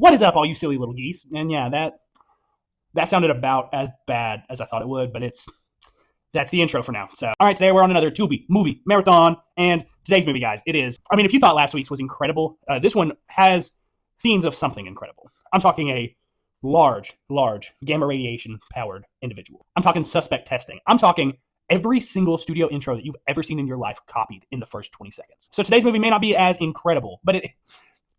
What is up, all you silly little geese? And yeah, that sounded about as bad as I thought it would, but that's the intro for now. So, all right, today we're on another Tubi Movie Marathon, and today's movie, guys, if you thought last week's was incredible, this one has themes of something incredible. I'm talking a large gamma radiation-powered individual. I'm talking suspect testing. I'm talking every single studio intro that you've ever seen in your life copied in the first 20 seconds. So today's movie may not be as incredible, but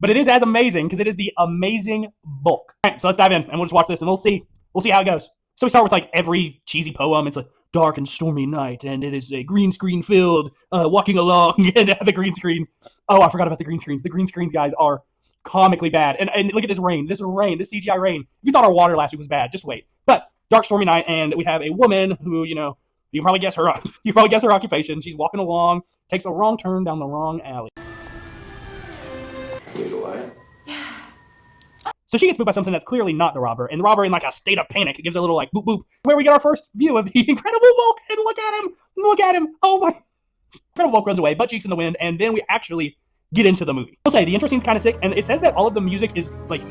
it is as amazing because it is the amazing bulk. All right, so let's dive in and we'll just watch this and we'll see how it goes. So we start with like every cheesy poem. It's a dark and stormy night, and it is a green screen filled, walking along, and the green screens. Oh, I forgot about the green screens. The green screens, guys, are comically bad. And look at this rain, this CGI rain. If you thought our water last week was bad, just wait. But dark, stormy night, and we have a woman who, you can probably guess her. You probably guess her occupation. She's walking along, takes a wrong turn down the wrong alley. So she gets spooked by something that's clearly not the robber, and the robber, in like a state of panic, gives a little like boop boop, where we get our first view of the Incredible Hulk. And look at him! Oh my! Incredible Hulk runs away, butt cheeks in the wind, and then we actually get into the movie. I'll say the intro scene's kind of sick, and it says that all of the music is like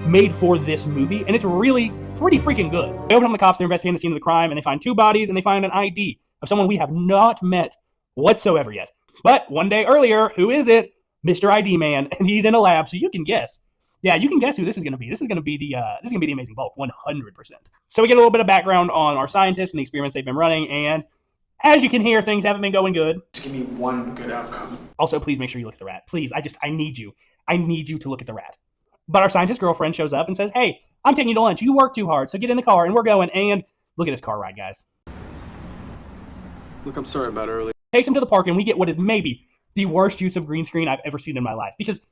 made for this movie, and it's really pretty freaking good. They open up the cops, they're investigating the scene of the crime, and they find 2 bodies, and they find an ID of someone we have not met whatsoever yet. But one day earlier, who is it? Mr. ID Man, and he's in a lab, so you can guess. Yeah, you can guess who this is going to be. This is going to be the Amazing Bulk, 100%. So we get a little bit of background on our scientists and the experiments they've been running, and as you can hear, things haven't been going good. Just give me one good outcome. Also, please make sure you look at the rat. Please, I need you. I need you to look at the rat. But our scientist girlfriend shows up and says, "Hey, I'm taking you to lunch. You work too hard, so get in the car, and we're going." And look at this car ride, guys. Look, I'm sorry about earlier. Takes him to the park, and we get what is maybe the worst use of green screen I've ever seen in my life. Because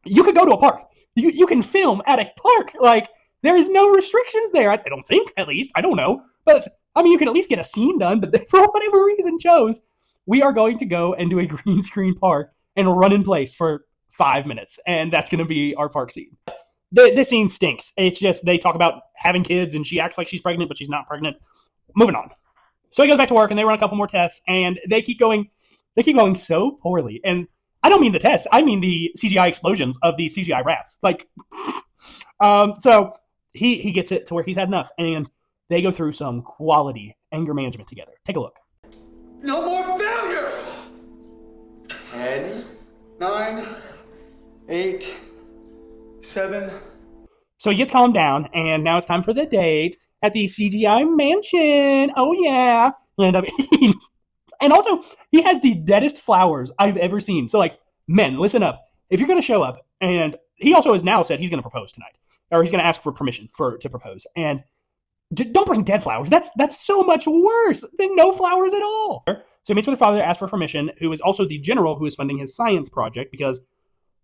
you could go to a park. You can film at a park. Like, there is no restrictions there. I don't think, at least. I don't know. But, I mean, you can at least get a scene done. But they, for whatever reason, chose, we are going to go and do a green screen park and run in place for 5 minutes. And that's going to be our park scene. This scene stinks. It's just, they talk about having kids, and she acts like she's pregnant, but she's not pregnant. Moving on. So he goes back to work, and they run a couple more tests, and they keep going so poorly. And I don't mean the tests. I mean the CGI explosions of these CGI rats. Like, so he gets it to where he's had enough, and they go through some quality anger management together. Take a look. No more failures! 10, 9, 8, 7. So he gets calmed down, and now it's time for the date at the CGI mansion. Oh yeah. And also, he has the deadest flowers I've ever seen. So, like, men, listen up. If you're going to show up, and he also has now said he's going to propose tonight, or he's going to ask for permission to propose, and don't bring dead flowers. That's so much worse than no flowers at all. So he meets with her father to ask for permission, who is also the general who is funding his science project, because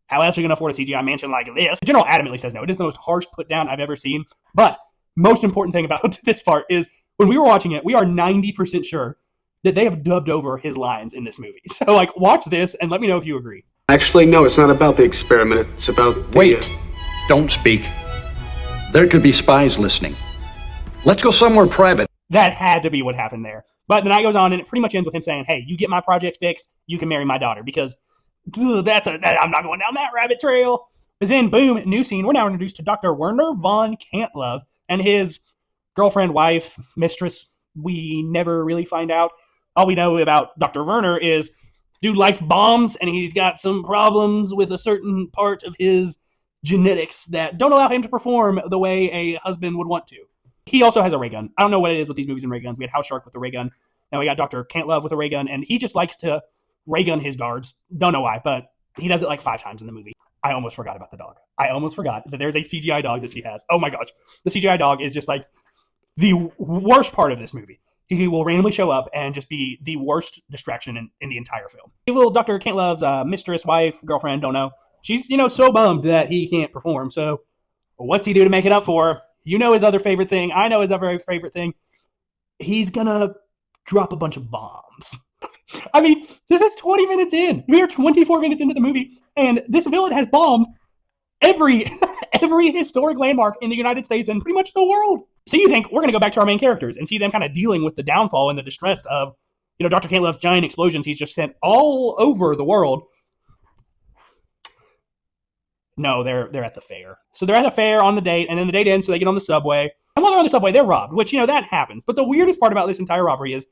how else are you going to afford a CGI mansion like this? The general adamantly says no. It is the most harsh put down I've ever seen. But most important thing about this part is when we were watching it, we are 90% sure that they have dubbed over his lines in this movie. So, like, watch this and let me know if you agree. Actually, no, it's not about the experiment. It's about the... Wait. Don't speak. There could be spies listening. Let's go somewhere private. That had to be what happened there. But the night goes on, and it pretty much ends with him saying, "Hey, you get my project fixed, you can marry my daughter." Because I'm not going down that rabbit trail. But then, boom, new scene. We're now introduced to Dr. Werner von Cantlove and his girlfriend, wife, mistress. We never really find out. All we know about Dr. Werner is dude likes bombs, and he's got some problems with a certain part of his genetics that don't allow him to perform the way a husband would want to. He also has a ray gun. I don't know what it is with these movies and ray guns. We had House Shark with a ray gun. Now we got Dr. Cantlove with a ray gun, and he just likes to ray gun his guards. Don't know why, but he does it like 5 times in the movie. I almost forgot about the dog. I almost forgot that there's a CGI dog that she has. Oh my gosh. The CGI dog is just like the worst part of this movie. He will randomly show up and just be the worst distraction in the entire film. Little Dr. Cantlove's mistress, wife, girlfriend, don't know. She's, so bummed that he can't perform. So what's he do to make it up for her? You know his other favorite thing. I know his other favorite thing. He's gonna drop a bunch of bombs. I mean, this is 20 minutes in. We are 24 minutes into the movie, and this villain has bombed every historic landmark in the United States and pretty much the world. So you think we're going to go back to our main characters and see them kind of dealing with the downfall and the distress of, Dr. Cantlove's giant explosions he's just sent all over the world. No, they're at the fair. So they're at a fair on the date, and then the date ends, so they get on the subway. And while they're on the subway, they're robbed, which, that happens. But the weirdest part about this entire robbery is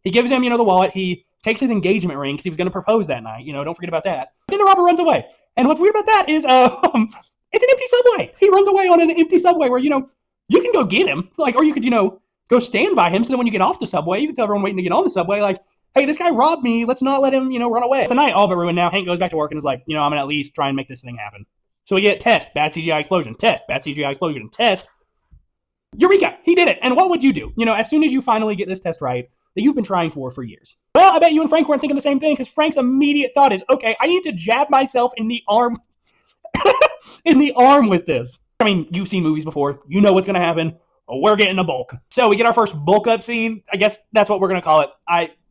he gives him, the wallet. He takes his engagement ring because he was going to propose that night. Don't forget about that. But then the robber runs away. And what's weird about that is it's an empty subway. He runs away on an empty subway where, you can go get him. Or you could, go stand by him so that when you get off the subway, you can tell everyone waiting to get on the subway, hey, this guy robbed me. Let's not let him, run away. The night all but ruined now. Hank goes back to work and is like, I'm going to at least try and make this thing happen. So we get test, bad CGI explosion, test, bad CGI explosion, test. Eureka! He did it. And what would you do? As soon as you finally get this test right that you've been trying for years. Well, I bet you and Frank weren't thinking the same thing because Frank's immediate thought is, okay, I need to jab myself in the arm with this. I mean, you've seen movies before. You know what's going to happen. We're getting a bulk. So we get our first bulk up scene. I guess that's what we're going to call it.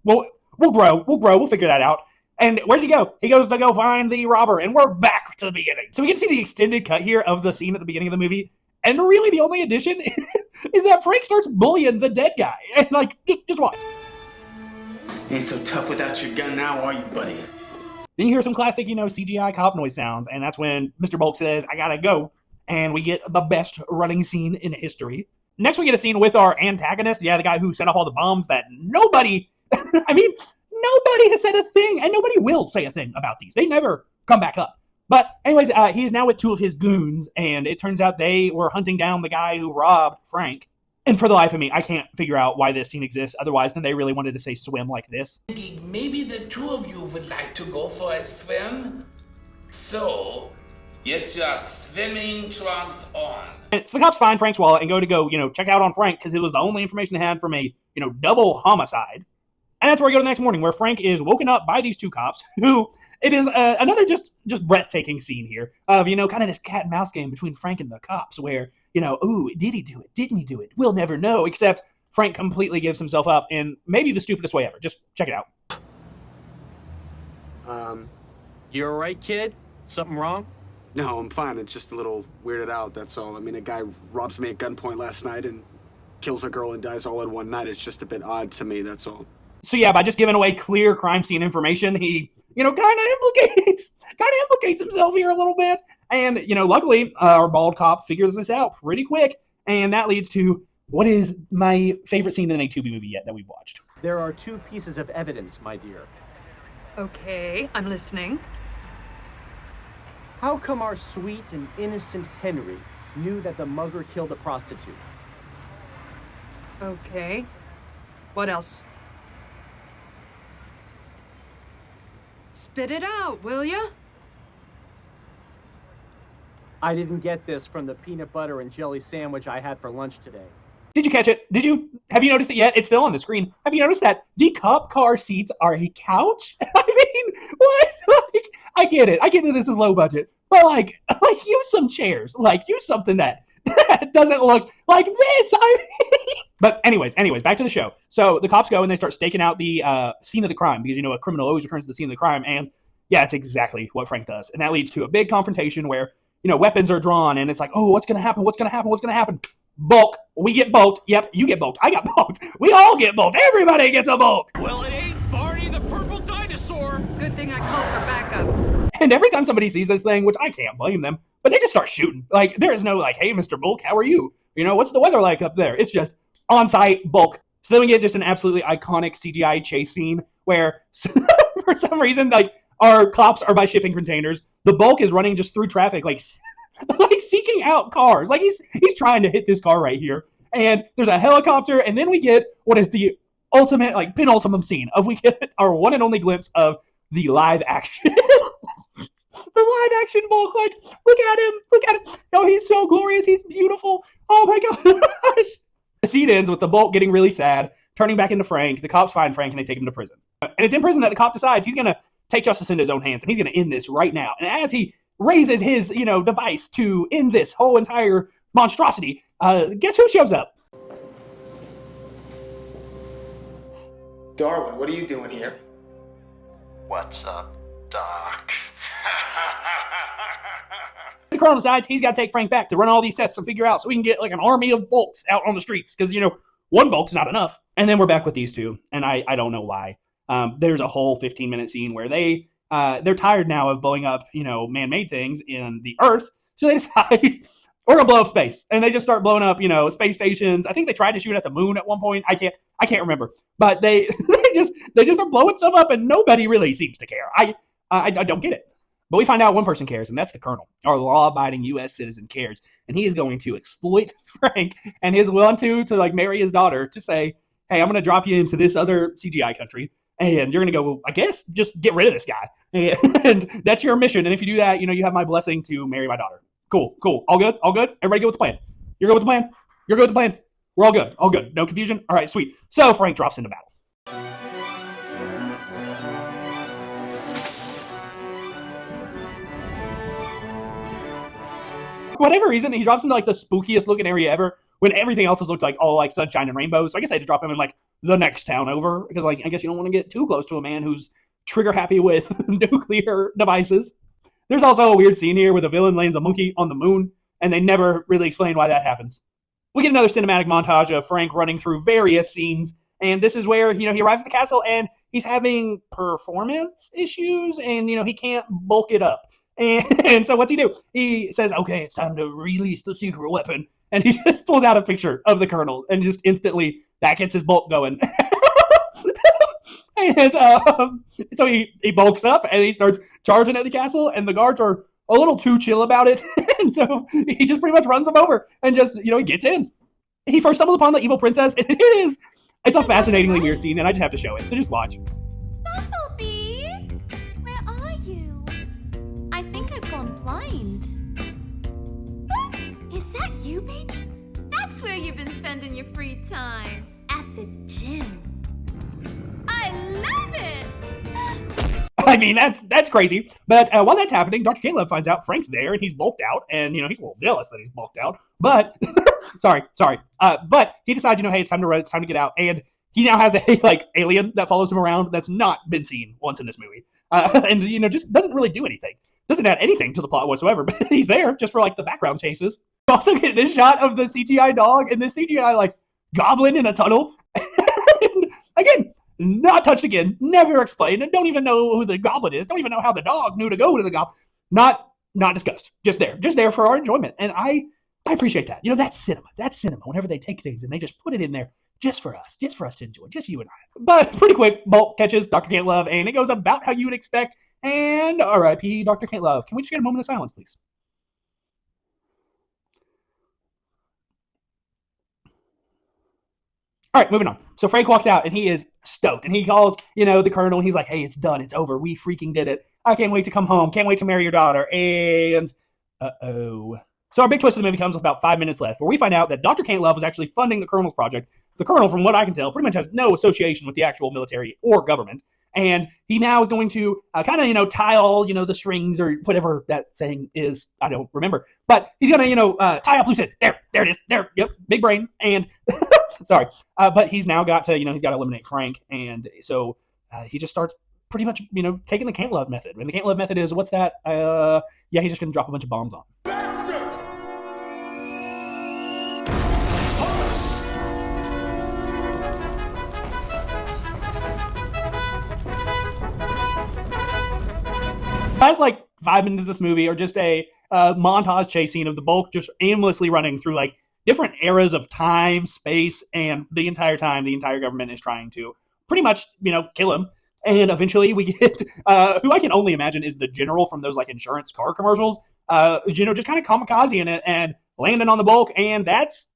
We'll grow. We'll figure that out. And where's he go? He goes to go find the robber, and we're back to the beginning. So we get to see the extended cut here of the scene at the beginning of the movie, and really the only addition is that Frank starts bullying the dead guy. And, just watch. Ain't so tough without your gun now, are you, buddy? Then you hear some classic, CGI cop noise sounds, and that's when Mr. Bulk says, I gotta go, and we get the best running scene in history. Next, we get a scene with our antagonist, the guy who set off all the bombs that nobody has said a thing, and nobody will say a thing about these. They never come back up. But anyways, he is now with two of his goons, and it turns out they were hunting down the guy who robbed Frank. And for the life of me, I can't figure out why this scene exists otherwise than they really wanted to say swim like this. Maybe the two of you would like to go for a swim? So, get your swimming trunks on. And so the cops find Frank's wallet and go, check out on Frank because it was the only information they had from a, double homicide. And that's where we go to the next morning, where Frank is woken up by these two cops, who it is another just breathtaking scene here of, kind of this cat and mouse game between Frank and the cops, where, ooh, did he do it? Didn't he do it? We'll never know, except Frank completely gives himself up in maybe the stupidest way ever. Just check it out. You all right, kid? Something wrong? No, I'm fine. It's just a little weirded out, that's all. I mean, a guy robs me at gunpoint last night and kills a girl and dies all in one night. It's just a bit odd to me, that's all. So yeah, by just giving away clear crime scene information, he, kind of implicates himself here a little bit. And, luckily, our bald cop figures this out pretty quick. And that leads to what is my favorite scene in a Tubi movie yet that we've watched. There are two pieces of evidence, my dear. Okay, I'm listening. How come our sweet and innocent Henry knew that the mugger killed a prostitute? Okay. What else? Spit it out, will ya? I didn't get this from the peanut butter and jelly sandwich I had for lunch today. Did you catch it? Have you noticed it yet? It's still on the screen. Have you noticed that the cop car seats are a couch? I mean, what? I get it. I get that this is low budget. But use some chairs. Use something that doesn't look like this. But anyways, back to the show. So the cops go and they start staking out the scene of the crime because, a criminal always returns to the scene of the crime. And yeah, it's exactly what Frank does. And that leads to a big confrontation where, weapons are drawn and it's like, oh, what's going to happen? What's going to happen? What's going to happen? Bulk. We get bulked. Yep, you get bulked. I got bulked. We all get bulked. Everybody gets a bulk. Well, it ain't Barney the purple dinosaur. Good thing I called for backup. And every time somebody sees this thing, which I can't blame them, but they just start shooting. There is no hey, Mr. Bulk, how are you? What's the weather like up there? It's just on-site bulk. So then we get just an absolutely iconic CGI chase scene where for some reason, our cops are by shipping containers. The bulk is running just through traffic, seeking out cars. He's trying to hit this car right here. And there's a helicopter, and then we get what is the ultimate, penultimate scene of we get our one and only glimpse of the live action. The live action bulk, look at him. Oh, he's so glorious. He's beautiful. Oh my gosh. The scene ends with the bulk getting really sad, turning back into Frank. The cops find Frank and they take him to prison. And it's in prison that the cop decides he's going to take justice into his own hands and he's going to end this right now. And as he raises his, device to end this whole entire monstrosity, guess who shows up? Darwin, what are you doing here? What's up, Doc? The colonel decides he's got to take Frank back to run all these tests and figure out so we can get an army of bulks out on the streets because, one bulk's not enough. And then we're back with these two, and I don't know why. There's a whole 15-minute scene where they they're tired now of blowing up, man-made things in the Earth. So they decide we're gonna blow up space, and they just start blowing up, space stations. I think they tried to shoot at the moon at one point. I can't remember, but they they just are blowing stuff up, and nobody really seems to care. I don't get it. But we find out one person cares, and that's the Colonel. Our law-abiding U.S. citizen cares, and he is going to exploit Frank and his want to like marry his daughter to say, hey, I'm going to drop you into this other CGI country, and you're going to go, I guess, just get rid of this guy. And that's your mission. And if you do that, you have my blessing to marry my daughter. Cool. All good? Everybody go with the plan. You're good with the plan? You're good with the plan? We're all good. All good. No confusion? All right, sweet. So Frank drops into battle. For whatever reason, he drops into like the spookiest looking area ever when everything else has looked like all like sunshine and rainbows. So I guess they had to drop him in like the next town over because like I guess you don't want to get too close to a man who's trigger happy with nuclear devices. There's also a weird scene here where the villain lands a monkey on the moon, and they never really explain why that happens. We get another cinematic montage of Frank running through various scenes, and this is where he arrives at the castle and he's having performance issues, and he can't bulk it up. And so what's he do? He says, okay, it's time to release the secret weapon. And he just pulls out a picture of the Colonel, and just instantly that gets his bulk going. And so he bulks up and he starts charging at the castle, and the guards are a little too chill about it. And so he just pretty much runs them over and just, he gets in. He first stumbles upon the evil princess, and it's a fascinatingly weird scene, and I just have to show it. So just watch. Bumblebee, where are you? I think I've gone blind. Is that you, baby? That's where you've been spending your free time. At the gym. I love it! I mean, that's crazy. But while that's happening, Dr. Caleb finds out Frank's there, and he's bulked out, and, he's a little jealous that he's bulked out. But, sorry. But he decides, hey, it's time to run, it's time to get out, and he now has a, alien that follows him around that's not been seen once in this movie. And, just doesn't really do anything. Doesn't add anything to the plot whatsoever, but he's there just for, the background chases. We also get this shot of the CGI dog and this CGI, goblin in a tunnel. And, again, not touched again, never explained, and don't even know who the goblin is, don't even know how the dog knew to go to the goblin. Not discussed. Just there for our enjoyment. And I appreciate that. That's cinema. Whenever they take things and they just put it in there just for us to enjoy, just you and I. But pretty quick, Bolt catches Dr. Cantlove, and it goes about how you would expect. And R.I.P. Dr. Cantlove. Can we just get a moment of silence, please? All right, moving on. So Frank walks out, and he is stoked. And he calls, the Colonel. He's like, hey, it's done. It's over. We freaking did it. I can't wait to come home. Can't wait to marry your daughter. And, uh-oh. So our big twist of the movie comes with about 5 minutes left, where we find out that Dr. Cantlove was actually funding the Colonel's project. The Colonel, from what I can tell, pretty much has no association with the actual military or government. And he now is going to kind of, tie all, the strings or whatever that saying is. I don't remember. But he's going to, tie up loose ends. There it is. There. Yep. Big brain. And sorry. But he's now got to, he's got to eliminate Frank. And so he just starts pretty much, taking the Cantlove method. And the Cantlove method is, what's that? Yeah, he's just going to drop a bunch of bombs on. Last 5 minutes of this movie are just a montage chase scene of the Bulk just aimlessly running through different eras of time, space, and the entire time the entire government is trying to pretty much kill him. And eventually we get who I can only imagine is the general from those insurance car commercials. Just kind of kamikaze in it and landing on the Bulk, and that's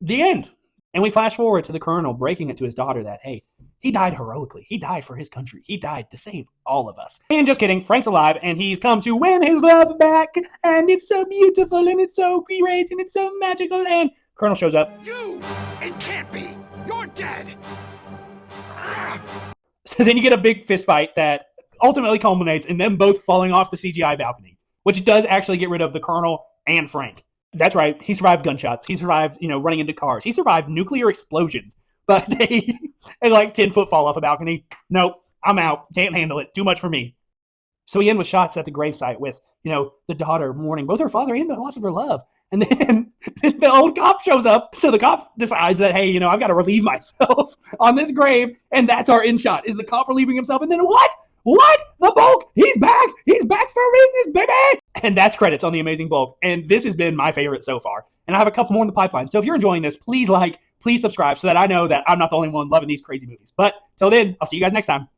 the end. And we flash forward to the Colonel breaking it to his daughter that, hey, he died heroically. He died for his country. He died to save all of us. And just kidding, Frank's alive, and he's come to win his love back. And it's so beautiful, and it's so great, and it's so magical. And Colonel shows up. You! It can't be! You're dead! So then you get a big fist fight that ultimately culminates in them both falling off the CGI balcony, which does actually get rid of the Colonel and Frank. That's right. He survived gunshots. He survived, running into cars. He survived nuclear explosions. But a 10-foot fall off a balcony. Nope, I'm out. Can't handle it. Too much for me. So we end with shots at the gravesite with, the daughter mourning both her father and the loss of her love. And then the old cop shows up. So the cop decides that, hey, I've got to relieve myself on this grave. And that's our end shot, is the cop relieving himself. And then what? what? The Bulk? He's back! He's back for business, baby! And that's credits on The Amazing Bulk. And this has been my favorite so far. And I have a couple more in the pipeline. So if you're enjoying this, please like, please subscribe so that I know that I'm not the only one loving these crazy movies. But till then, I'll see you guys next time.